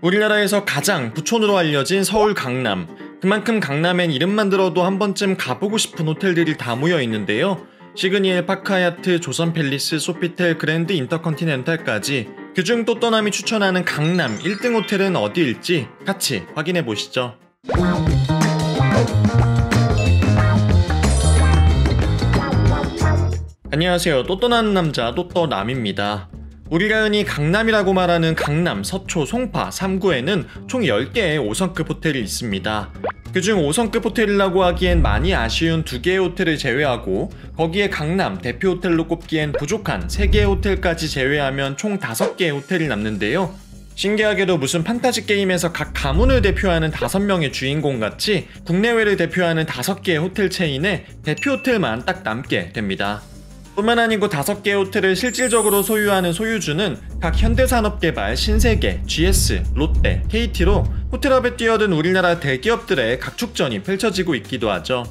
우리나라에서 가장 부촌으로 알려진 서울 강남. 그만큼 강남엔 이름만 들어도 한 번쯤 가보고 싶은 호텔들이 다 모여 있는데요. 시그니엘, 파크하얏트, 조선팰리스, 소피텔, 그랜드 인터컨티넨탈까지 그중 또떠남이 추천하는 강남 1등 호텔은 어디일지 같이 확인해 보시죠. 안녕하세요. 또떠나는 남자 또떠남입니다. 우리가 흔히 강남이라고 말하는 강남, 서초, 송파, 3구에는 총 10개의 5성급 호텔이 있습니다. 그중 5성급 호텔이라고 하기엔 많이 아쉬운 2개의 호텔을 제외하고 거기에 강남 대표 호텔로 꼽기엔 부족한 3개의 호텔까지 제외하면 총 5개의 호텔이 남는데요. 신기하게도 무슨 판타지 게임에서 각 가문을 대표하는 5명의 주인공같이 국내외를 대표하는 5개의 호텔 체인에 대표 호텔만 딱 남게 됩니다. 뿐만 아니고 5개의 호텔을 실질적으로 소유하는 소유주는 각 현대산업개발, 신세계, GS, 롯데, KT로 호텔업에 뛰어든 우리나라 대기업들의 각축전이 펼쳐지고 있기도 하죠.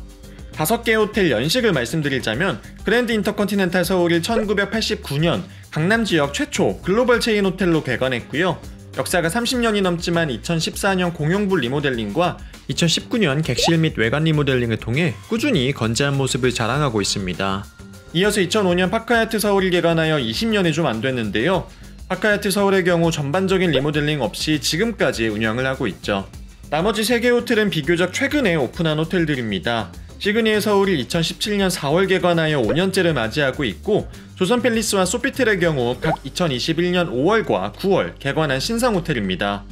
5개의 호텔 연식을 말씀드리자면 그랜드 인터컨티넨탈 서울이 1989년 강남 지역 최초 글로벌 체인 호텔로 개관했고요. 역사가 30년이 넘지만 2014년 공용부 리모델링과 2019년 객실 및 외관 리모델링을 통해 꾸준히 건재한 모습을 자랑하고 있습니다. 이어서 2005년 파크하얏트 서울이 개관하여 20년이 좀 안 됐는데요. 파크하얏트 서울의 경우 전반적인 리모델링 없이 지금까지 운영을 하고 있죠. 나머지 3개 호텔은 비교적 최근에 오픈한 호텔들입니다. 시그니엘 서울이 2017년 4월 개관하여 5년째를 맞이하고 있고 조선팰리스와 소피텔의 경우 각 2021년 5월과 9월 개관한 신상 호텔입니다.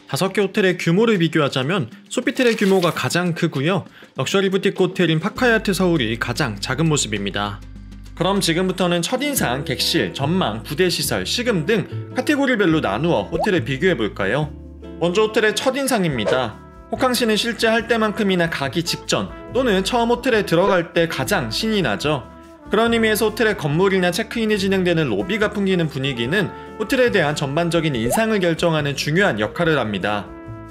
5개 호텔의 규모를 비교하자면 소피텔의 규모가 가장 크고요. 럭셔리 부티크 호텔인 파크하얏트 서울이 가장 작은 모습입니다. 그럼 지금부터는 첫인상, 객실, 전망, 부대시설, 식음 등 카테고리별로 나누어 호텔을 비교해볼까요? 먼저 호텔의 첫인상입니다. 호캉스는 실제 할 때만큼이나 가기 직전 또는 처음 호텔에 들어갈 때 가장 신이 나죠. 그런 의미에서 호텔의 건물이나 체크인이 진행되는 로비가 풍기는 분위기는 호텔에 대한 전반적인 인상을 결정하는 중요한 역할을 합니다.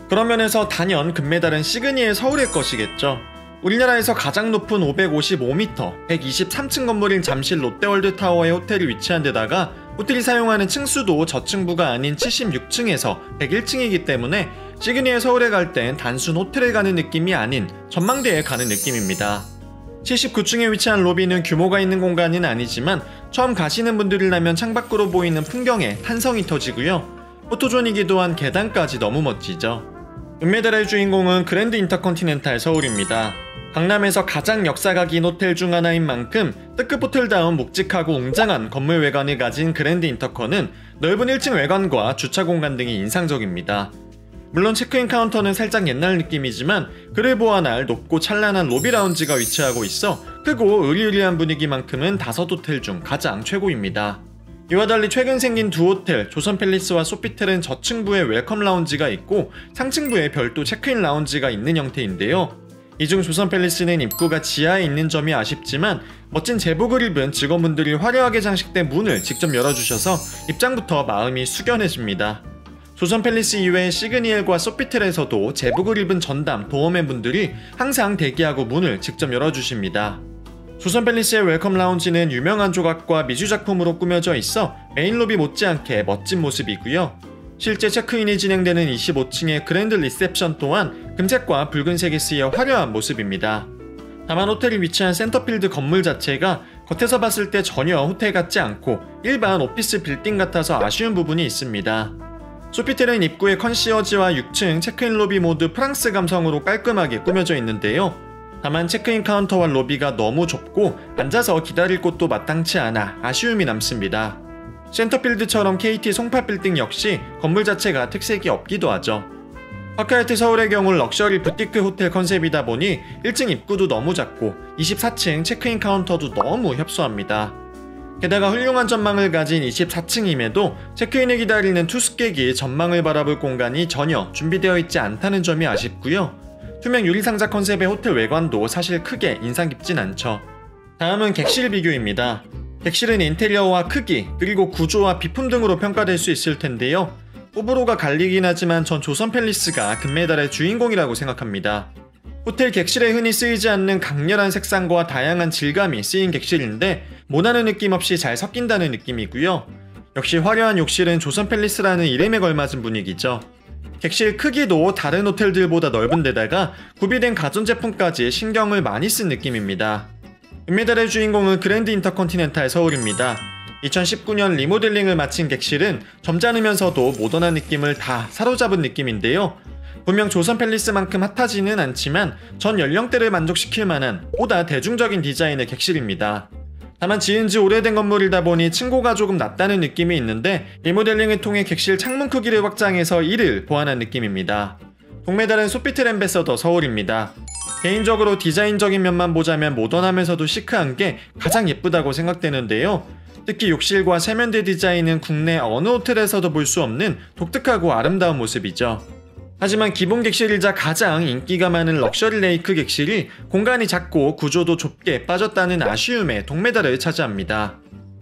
그런 면에서 단연 금메달은 시그니엘 서울의 것이겠죠. 우리나라에서 가장 높은 555m, 123층 건물인 잠실 롯데월드타워에 호텔이 위치한 데다가 호텔이 사용하는 층수도 저층부가 아닌 76층에서 101층이기 때문에 시그니엘 서울에 갈 땐 단순 호텔에 가는 느낌이 아닌 전망대에 가는 느낌입니다. 79층에 위치한 로비는 규모가 있는 공간은 아니지만 처음 가시는 분들이라면 창밖으로 보이는 풍경에 탄성이 터지고요. 포토존이기도 한 계단까지 너무 멋지죠. 은메달의 주인공은 그랜드 인터컨티넨탈 서울입니다. 강남에서 가장 역사가 긴 호텔 중 하나인 만큼 특급 호텔다운 묵직하고 웅장한 건물 외관을 가진 그랜드 인터컨은 넓은 1층 외관과 주차 공간 등이 인상적입니다. 물론 체크인 카운터는 살짝 옛날 느낌이지만 그를 보완할 높고 찬란한 로비 라운지가 위치하고 있어 크고 으리으리한 분위기만큼은 5호텔 중 가장 최고입니다. 이와 달리 최근 생긴 2호텔, 조선팰리스와 소피텔은 저층부에 웰컴 라운지가 있고 상층부에 별도 체크인 라운지가 있는 형태인데요. 이 중 조선팰리스는 입구가 지하에 있는 점이 아쉽지만 멋진 제복을 입은 직원분들이 화려하게 장식된 문을 직접 열어주셔서 입장부터 마음이 숙연해집니다. 조선팰리스 이외에 시그니엘과 소피텔에서도 제복을 입은 전담, 도어맨 분들이 항상 대기하고 문을 직접 열어주십니다. 조선팰리스의 웰컴 라운지는 유명한 조각과 미술작품으로 꾸며져 있어 메인 로비 못지않게 멋진 모습이고요. 실제 체크인이 진행되는 25층의 그랜드 리셉션 또한 금색과 붉은색이 쓰여 화려한 모습입니다. 다만 호텔이 위치한 센터필드 건물 자체가 겉에서 봤을 때 전혀 호텔 같지 않고 일반 오피스 빌딩 같아서 아쉬운 부분이 있습니다. 소피텔은 입구에 컨시어지와 6층 체크인 로비 모두 프랑스 감성으로 깔끔하게 꾸며져 있는데요. 다만 체크인 카운터와 로비가 너무 좁고 앉아서 기다릴 곳도 마땅치 않아 아쉬움이 남습니다. 센터필드처럼 KT 송파 빌딩 역시 건물 자체가 특색이 없기도 하죠. 파크하얏트 서울의 경우 럭셔리 부티크 호텔 컨셉이다 보니 1층 입구도 너무 작고 24층 체크인 카운터도 너무 협소합니다. 게다가 훌륭한 전망을 가진 24층임에도 체크인을 기다리는 투숙객이 전망을 바라볼 공간이 전혀 준비되어 있지 않다는 점이 아쉽고요. 투명 유리상자 컨셉의 호텔 외관도 사실 크게 인상 깊진 않죠. 다음은 객실 비교입니다. 객실은 인테리어와 크기, 그리고 구조와 비품 등으로 평가될 수 있을 텐데요. 호불호가 갈리긴 하지만 전 조선팰리스가 금메달의 주인공이라고 생각합니다. 호텔 객실에 흔히 쓰이지 않는 강렬한 색상과 다양한 질감이 쓰인 객실인데 모나는 느낌 없이 잘 섞인다는 느낌이고요. 역시 화려한 욕실은 조선팰리스라는 이름에 걸맞은 분위기죠. 객실 크기도 다른 호텔들보다 넓은 데다가 구비된 가전제품까지 신경을 많이 쓴 느낌입니다. 은메달의 주인공은 그랜드 인터컨티넨탈 서울입니다. 2019년 리모델링을 마친 객실은 점잖으면서도 모던한 느낌을 다 사로잡은 느낌인데요. 분명 조선 팰리스만큼 핫하지는 않지만 전 연령대를 만족시킬 만한 보다 대중적인 디자인의 객실입니다. 다만 지은 지 오래된 건물이다 보니 층고가 조금 낮다는 느낌이 있는데 리모델링을 통해 객실 창문 크기를 확장해서 이를 보완한 느낌입니다. 동메달은 소피트 엠베서더 서울입니다. 개인적으로 디자인적인 면만 보자면 모던하면서도 시크한 게 가장 예쁘다고 생각되는데요. 특히 욕실과 세면대 디자인은 국내 어느 호텔에서도 볼 수 없는 독특하고 아름다운 모습이죠. 하지만 기본 객실이자 가장 인기가 많은 럭셔리 레이크 객실이 공간이 작고 구조도 좁게 빠졌다는 아쉬움에 동메달을 차지합니다.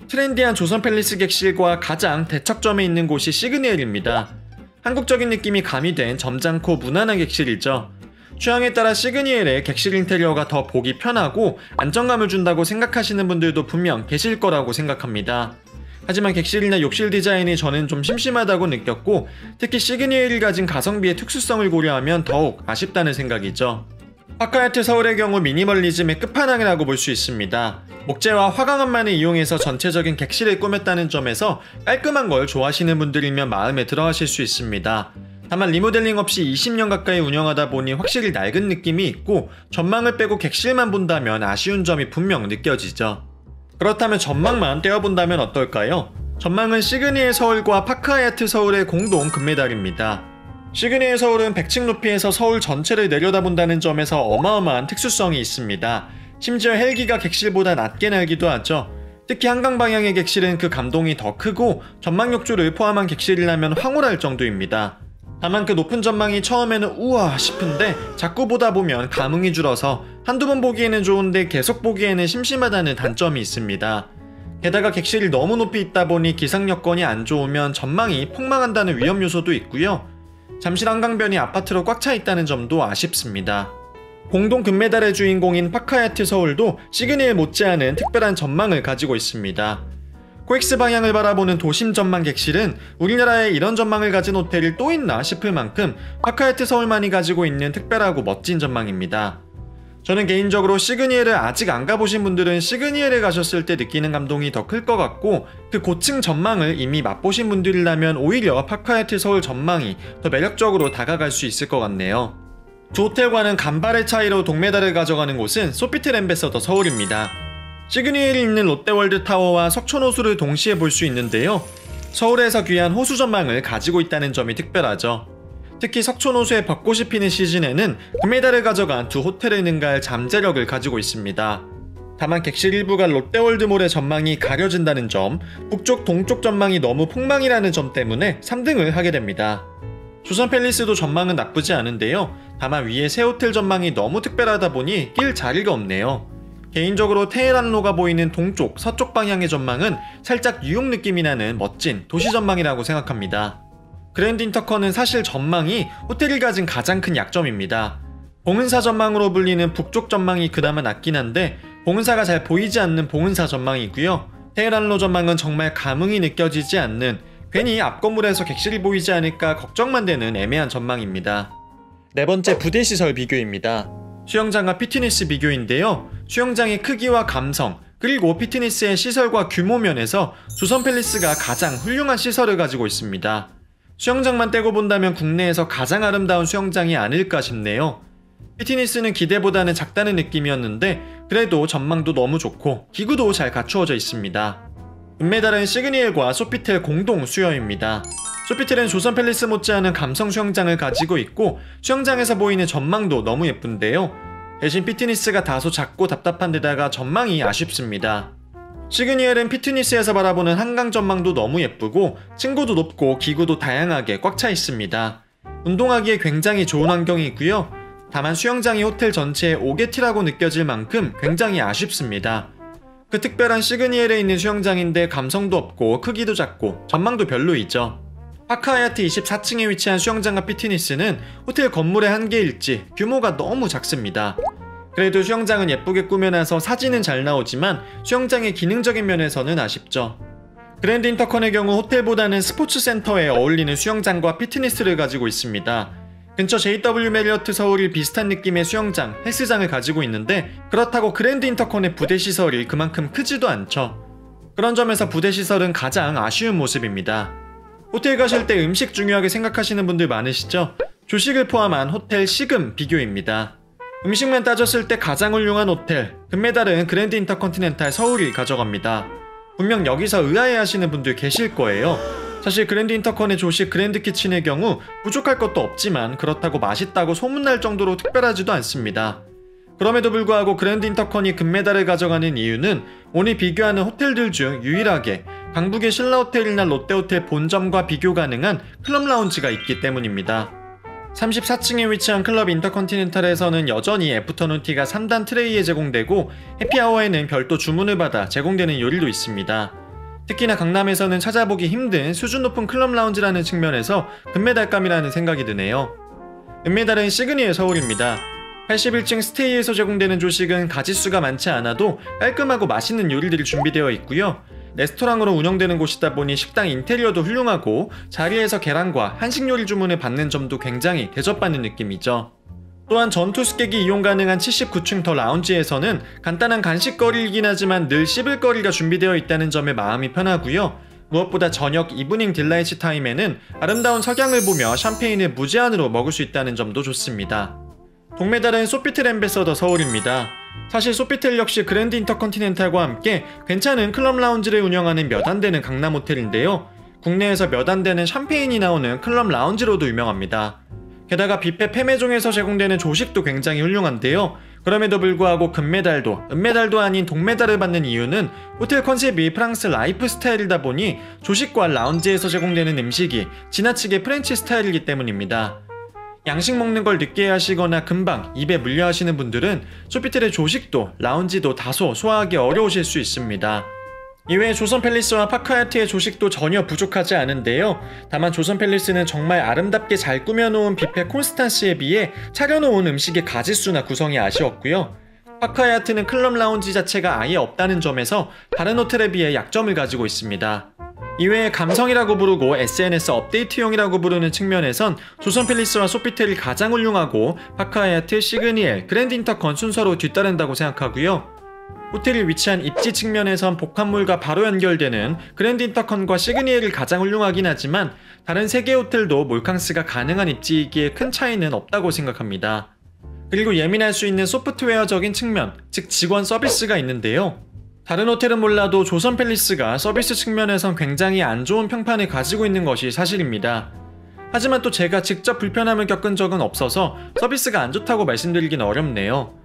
트렌디한 조선 팰리스 객실과 가장 대척점에 있는 곳이 시그니엘입니다. 한국적인 느낌이 가미된 점잖고 무난한 객실이죠. 취향에 따라 시그니엘의 객실 인테리어가 더 보기 편하고 안정감을 준다고 생각하시는 분들도 분명 계실 거라고 생각합니다. 하지만 객실이나 욕실 디자인이 저는 좀 심심하다고 느꼈고 특히 시그니엘이 가진 가성비의 특수성을 고려하면 더욱 아쉽다는 생각이죠. 파크하야트 서울의 경우 미니멀리즘의 끝판왕이라고 볼 수 있습니다. 목재와 화강암만을 이용해서 전체적인 객실을 꾸몄다는 점에서 깔끔한 걸 좋아하시는 분들이면 마음에 들어하실 수 있습니다. 다만 리모델링 없이 20년 가까이 운영하다 보니 확실히 낡은 느낌이 있고 전망을 빼고 객실만 본다면 아쉬운 점이 분명 느껴지죠. 그렇다면 전망만 떼어본다면 어떨까요? 전망은 시그니엘 서울과 파크하야트 서울의 공동 금메달입니다. 시그니엘 서울은 100층 높이에서 서울 전체를 내려다본다는 점에서 어마어마한 특수성이 있습니다. 심지어 헬기가 객실보다 낮게 날기도 하죠. 특히 한강 방향의 객실은 그 감동이 더 크고 전망 욕조를 포함한 객실이라면 황홀할 정도입니다. 다만 그 높은 전망이 처음에는 우와 싶은데 자꾸 보다 보면 감흥이 줄어서 한두 번 보기에는 좋은데 계속 보기에는 심심하다는 단점이 있습니다. 게다가 객실이 너무 높이 있다 보니 기상 여건이 안 좋으면 전망이 폭망한다는 위험 요소도 있고요. 잠실 한강변이 아파트로 꽉 차 있다는 점도 아쉽습니다. 공동 금메달의 주인공인 파크하야트 서울도 시그니엘 못지않은 특별한 전망을 가지고 있습니다. 코엑스 방향을 바라보는 도심 전망 객실은 우리나라에 이런 전망을 가진 호텔이 또 있나 싶을 만큼 파크하야트 서울만이 가지고 있는 특별하고 멋진 전망입니다. 저는 개인적으로 시그니엘을 아직 안 가보신 분들은 시그니엘에 가셨을 때 느끼는 감동이 더 클 것 같고 그 고층 전망을 이미 맛보신 분들이라면 오히려 파크하야트 서울 전망이 더 매력적으로 다가갈 수 있을 것 같네요. 두 호텔과는 간발의 차이로 동메달을 가져가는 곳은 소피트 엠베서더 서울입니다. 시그니엘이 있는 롯데월드 타워와 석촌호수를 동시에 볼 수 있는데요. 서울에서 귀한 호수 전망을 가지고 있다는 점이 특별하죠. 특히 석촌호수에 벚꽃이 피는 시즌에는 금메달을 가져간 두 호텔을 능가할 잠재력을 가지고 있습니다. 다만 객실 일부가 롯데월드몰의 전망이 가려진다는 점, 북쪽 동쪽 전망이 너무 폭망이라는 점 때문에 3등을 하게 됩니다. 조선 팰리스도 전망은 나쁘지 않은데요. 다만 위에 새 호텔 전망이 너무 특별하다 보니 낄 자리가 없네요. 개인적으로 테헤란로가 보이는 동쪽, 서쪽 방향의 전망은 살짝 뉴욕 느낌이 나는 멋진 도시 전망이라고 생각합니다. 그랜드 인터컨은 사실 전망이 호텔이 가진 가장 큰 약점입니다. 봉은사 전망으로 불리는 북쪽 전망이 그나마 낫긴 한데 봉은사가 잘 보이지 않는 봉은사 전망이고요. 테헤란로 전망은 정말 감흥이 느껴지지 않는 괜히 앞 건물에서 객실이 보이지 않을까 걱정만 되는 애매한 전망입니다. 네 번째 부대시설 비교입니다. 수영장과 피트니스 비교인데요. 수영장의 크기와 감성, 그리고 피트니스의 시설과 규모 면에서 조선 팰리스가 가장 훌륭한 시설을 가지고 있습니다. 수영장만 떼고 본다면 국내에서 가장 아름다운 수영장이 아닐까 싶네요. 피트니스는 기대보다는 작다는 느낌이었는데 그래도 전망도 너무 좋고 기구도 잘 갖추어져 있습니다. 은메달은 시그니엘과 소피텔 공동 수여입니다. 소피텔은 조선 팰리스 못지않은 감성 수영장을 가지고 있고 수영장에서 보이는 전망도 너무 예쁜데요. 대신 피트니스가 다소 작고 답답한 데다가 전망이 아쉽습니다. 시그니엘은 피트니스에서 바라보는 한강 전망도 너무 예쁘고 층고도 높고 기구도 다양하게 꽉 차 있습니다. 운동하기에 굉장히 좋은 환경이고요. 다만 수영장이 호텔 전체의 오게티라고 느껴질 만큼 굉장히 아쉽습니다. 그 특별한 시그니엘에 있는 수영장인데 감성도 없고 크기도 작고 전망도 별로이죠. 파크하야트 24층에 위치한 수영장과 피트니스는 호텔 건물의 한계일지 규모가 너무 작습니다. 그래도 수영장은 예쁘게 꾸며놔서 사진은 잘 나오지만 수영장의 기능적인 면에서는 아쉽죠. 그랜드 인터컨의 경우 호텔보다는 스포츠 센터에 어울리는 수영장과 피트니스를 가지고 있습니다. 근처 JW 메리어트 서울이 비슷한 느낌의 수영장, 헬스장을 가지고 있는데 그렇다고 그랜드 인터컨의 부대 시설이 그만큼 크지도 않죠. 그런 점에서 부대 시설은 가장 아쉬운 모습입니다. 호텔 가실 때 음식 중요하게 생각하시는 분들 많으시죠? 조식을 포함한 호텔 시금 비교입니다. 음식만 따졌을 때 가장 훌륭한 호텔, 금메달은 그랜드 인터컨티넨탈 서울이 가져갑니다. 분명 여기서 의아해하시는 분들 계실 거예요. 사실 그랜드 인터컨의 조식 그랜드 키친의 경우 부족할 것도 없지만 그렇다고 맛있다고 소문날 정도로 특별하지도 않습니다. 그럼에도 불구하고 그랜드 인터컨이 금메달을 가져가는 이유는 오늘 비교하는 호텔들 중 유일하게 강북의 신라호텔이나 롯데호텔 본점과 비교 가능한 클럽 라운지가 있기 때문입니다. 34층에 위치한 클럽 인터컨티넨탈에서는 여전히 애프터눈티가 3단 트레이에 제공되고 해피아워에는 별도 주문을 받아 제공되는 요리도 있습니다. 특히나 강남에서는 찾아보기 힘든 수준 높은 클럽 라운지라는 측면에서 금메달감이라는 생각이 드네요. 은메달은 시그니엘 서울입니다. 81층 스테이에서 제공되는 조식은 가짓수가 많지 않아도 깔끔하고 맛있는 요리들이 준비되어 있고요. 레스토랑으로 운영되는 곳이다 보니 식당 인테리어도 훌륭하고 자리에서 계란과 한식 요리 주문을 받는 점도 굉장히 대접받는 느낌이죠. 또한 전투 스객이 이용 가능한 79층 더 라운지에서는 간단한 간식거리이긴 하지만 늘 씹을 거리가 준비되어 있다는 점에 마음이 편하고요. 무엇보다 저녁 이브닝 딜라이트 타임에는 아름다운 석양을 보며 샴페인을 무제한으로 먹을 수 있다는 점도 좋습니다. 동메달은 소피텔 앰베서더 서울입니다. 사실 소피텔 역시 그랜드 인터컨티넨탈과 함께 괜찮은 클럽 라운지를 운영하는 몇 안 되는 강남 호텔인데요. 국내에서 몇 안 되는 샴페인이 나오는 클럽 라운지로도 유명합니다. 게다가 뷔페 페메종에서 제공되는 조식도 굉장히 훌륭한데요. 그럼에도 불구하고 금메달도 은메달도 아닌 동메달을 받는 이유는 호텔 컨셉이 프랑스 라이프 스타일이다 보니 조식과 라운지에서 제공되는 음식이 지나치게 프렌치 스타일이기 때문입니다. 양식 먹는 걸 느끼하시거나 금방 입에 물려 하시는 분들은 소피텔의 조식도 라운지도 다소 소화하기 어려우실 수 있습니다. 이외에 조선 팰리스와 파크하야트의 조식도 전혀 부족하지 않은데요. 다만 조선 팰리스는 정말 아름답게 잘 꾸며놓은 뷔페 콘스탄스에 비해 차려놓은 음식의 가짓수나 구성이 아쉬웠고요. 파크하야트는 클럽 라운지 자체가 아예 없다는 점에서 다른 호텔에 비해 약점을 가지고 있습니다. 이외에 감성이라고 부르고 SNS 업데이트용이라고 부르는 측면에선 조선 팰리스와 소피텔이 가장 훌륭하고 파크하야트, 시그니엘, 그랜드 인터컨 순서로 뒤따른다고 생각하고요. 호텔이 위치한 입지 측면에선 복합물과 바로 연결되는 그랜드 인터컨과 시그니엘이 가장 훌륭하긴 하지만 다른 3개 호텔도 몰캉스가 가능한 입지이기에 큰 차이는 없다고 생각합니다. 그리고 예민할 수 있는 소프트웨어적인 측면, 즉 직원 서비스가 있는데요. 다른 호텔은 몰라도 조선 팰리스가 서비스 측면에선 굉장히 안 좋은 평판을 가지고 있는 것이 사실입니다. 하지만 또 제가 직접 불편함을 겪은 적은 없어서 서비스가 안 좋다고 말씀드리긴 어렵네요.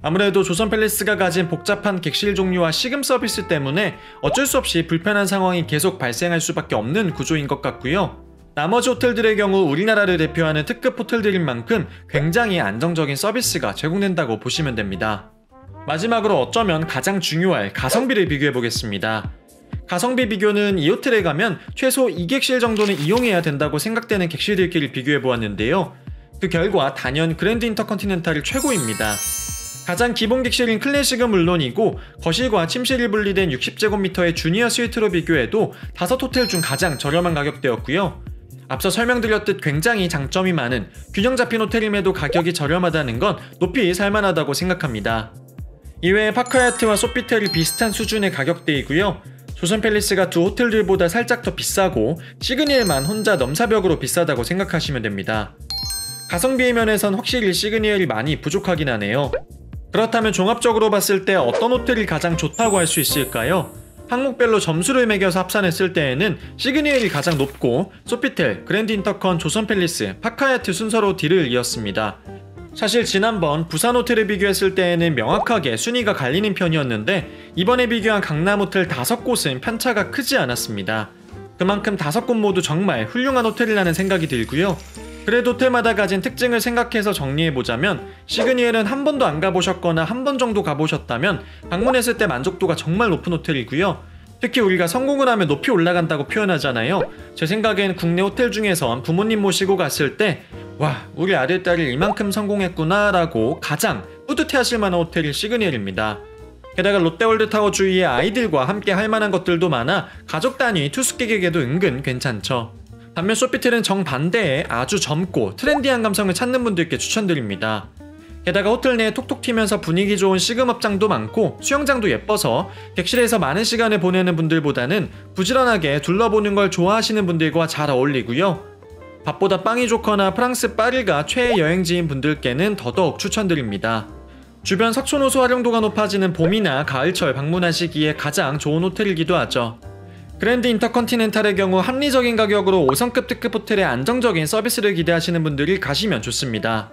아무래도 조선 팰리스가 가진 복잡한 객실 종류와 식음 서비스 때문에 어쩔 수 없이 불편한 상황이 계속 발생할 수밖에 없는 구조인 것 같고요. 나머지 호텔들의 경우 우리나라를 대표하는 특급 호텔들인 만큼 굉장히 안정적인 서비스가 제공된다고 보시면 됩니다. 마지막으로 어쩌면 가장 중요할 가성비를 비교해보겠습니다. 가성비 비교는 이 호텔에 가면 최소 2객실 정도는 이용해야 된다고 생각되는 객실들끼리 비교해보았는데요. 그 결과 단연 그랜드 인터컨티넨탈이 최고입니다. 가장 기본 객실인 클래식은 물론이고 거실과 침실이 분리된 60제곱미터의 주니어 스위트로 비교해도 5호텔 중 가장 저렴한 가격대였고요. 앞서 설명드렸듯 굉장히 장점이 많은 균형 잡힌 호텔임에도 가격이 저렴하다는 건 높이 살만하다고 생각합니다. 이외에 파크하야트와 소피텔이 비슷한 수준의 가격대이고요. 조선 팰리스가 두 호텔들보다 살짝 더 비싸고 시그니엘만 혼자 넘사벽으로 비싸다고 생각하시면 됩니다. 가성비의 면에선 확실히 시그니엘이 많이 부족하긴 하네요. 그렇다면 종합적으로 봤을 때 어떤 호텔이 가장 좋다고 할 수 있을까요? 항목별로 점수를 매겨서 합산했을 때에는 시그니엘이 가장 높고 소피텔, 그랜드 인터컨, 조선 팰리스, 파크하야트 순서로 뒤를 이었습니다. 사실 지난번 부산 호텔을 비교했을 때에는 명확하게 순위가 갈리는 편이었는데 이번에 비교한 강남 호텔 5곳은 편차가 크지 않았습니다. 그만큼 5곳 모두 정말 훌륭한 호텔이라는 생각이 들고요. 그래도 호텔마다 가진 특징을 생각해서 정리해보자면 시그니엘은 한 번도 안 가보셨거나 한 번 정도 가보셨다면 방문했을 때 만족도가 정말 높은 호텔이고요. 특히 우리가 성공을 하면 높이 올라간다고 표현하잖아요. 제 생각엔 국내 호텔 중에선 부모님 모시고 갔을 때 와, 우리 아들딸이 이만큼 성공했구나 라고 가장 뿌듯해하실 만한 호텔이 시그니엘입니다. 게다가 롯데월드타워 주위에 아이들과 함께 할 만한 것들도 많아 가족 단위 투숙객에게도 은근 괜찮죠. 반면 소피텔은 정반대의 아주 젊고 트렌디한 감성을 찾는 분들께 추천드립니다. 게다가 호텔 내에 톡톡 튀면서 분위기 좋은 시금업장도 많고 수영장도 예뻐서 객실에서 많은 시간을 보내는 분들보다는 부지런하게 둘러보는 걸 좋아하시는 분들과 잘 어울리고요. 밥보다 빵이 좋거나 프랑스 파리가 최애 여행지인 분들께는 더더욱 추천드립니다. 주변 석촌호수 활용도가 높아지는 봄이나 가을철 방문하시기에 가장 좋은 호텔이기도 하죠. 그랜드 인터컨티넨탈의 경우 합리적인 가격으로 5성급 특급 호텔의 안정적인 서비스를 기대하시는 분들이 가시면 좋습니다.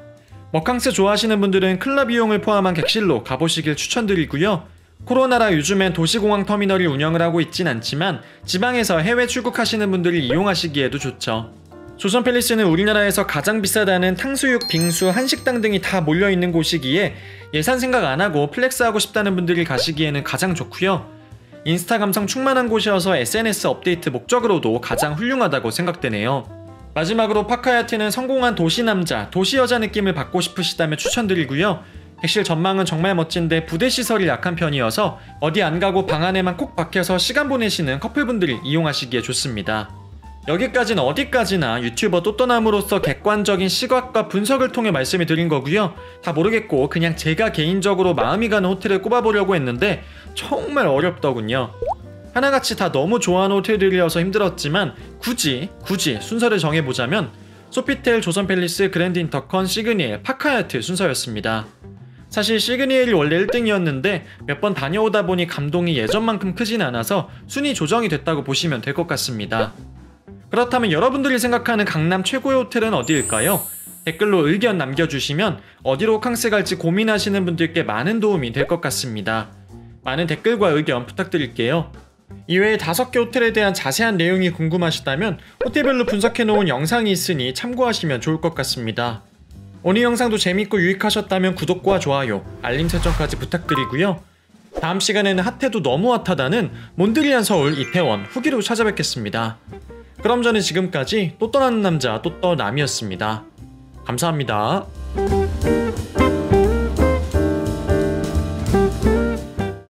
머캉스 좋아하시는 분들은 클럽 이용을 포함한 객실로 가보시길 추천드리고요. 코로나라 요즘엔 도시공항 터미널이 운영을 하고 있진 않지만 지방에서 해외 출국하시는 분들이 이용하시기에도 좋죠. 조선팰리스는 우리나라에서 가장 비싸다는 탕수육, 빙수, 한식당 등이 다 몰려있는 곳이기에 예산 생각 안하고 플렉스하고 싶다는 분들이 가시기에는 가장 좋고요. 인스타 감성 충만한 곳이어서 SNS 업데이트 목적으로도 가장 훌륭하다고 생각되네요. 마지막으로 파카야트는 성공한 도시남자, 도시여자 느낌을 받고 싶으시다면 추천드리고요. 객실 전망은 정말 멋진데 부대시설이 약한 편이어서 어디 안 가고 방 안에만 콕 박혀서 시간 보내시는 커플분들이 이용하시기에 좋습니다. 여기까지는 어디까지나 유튜버 또또남으로서 객관적인 시각과 분석을 통해 말씀을 드린 거고요. 다 모르겠고 그냥 제가 개인적으로 마음이 가는 호텔을 꼽아보려고 했는데 정말 어렵더군요. 하나같이 다 너무 좋아하는 호텔들이어서 힘들었지만 굳이 순서를 정해보자면 소피텔, 조선팰리스, 그랜드 인터컨, 시그니엘, 파카야트 순서였습니다. 사실 시그니엘이 원래 1등이었는데 몇 번 다녀오다 보니 감동이 예전만큼 크진 않아서 순위 조정이 됐다고 보시면 될 것 같습니다. 그렇다면 여러분들이 생각하는 강남 최고의 호텔은 어디일까요? 댓글로 의견 남겨주시면 어디로 호캉스 갈지 고민하시는 분들께 많은 도움이 될 것 같습니다. 많은 댓글과 의견 부탁드릴게요. 이외에 5개 호텔에 대한 자세한 내용이 궁금하시다면 호텔별로 분석해놓은 영상이 있으니 참고하시면 좋을 것 같습니다. 오늘 영상도 재밌고 유익하셨다면 구독과 좋아요, 알림 설정까지 부탁드리고요. 다음 시간에는 핫해도 너무 핫하다는 몬드리안 서울 이태원 후기로 찾아뵙겠습니다. 그럼 저는 지금까지 또 떠나는 남자 또떠남이었습니다. 감사합니다.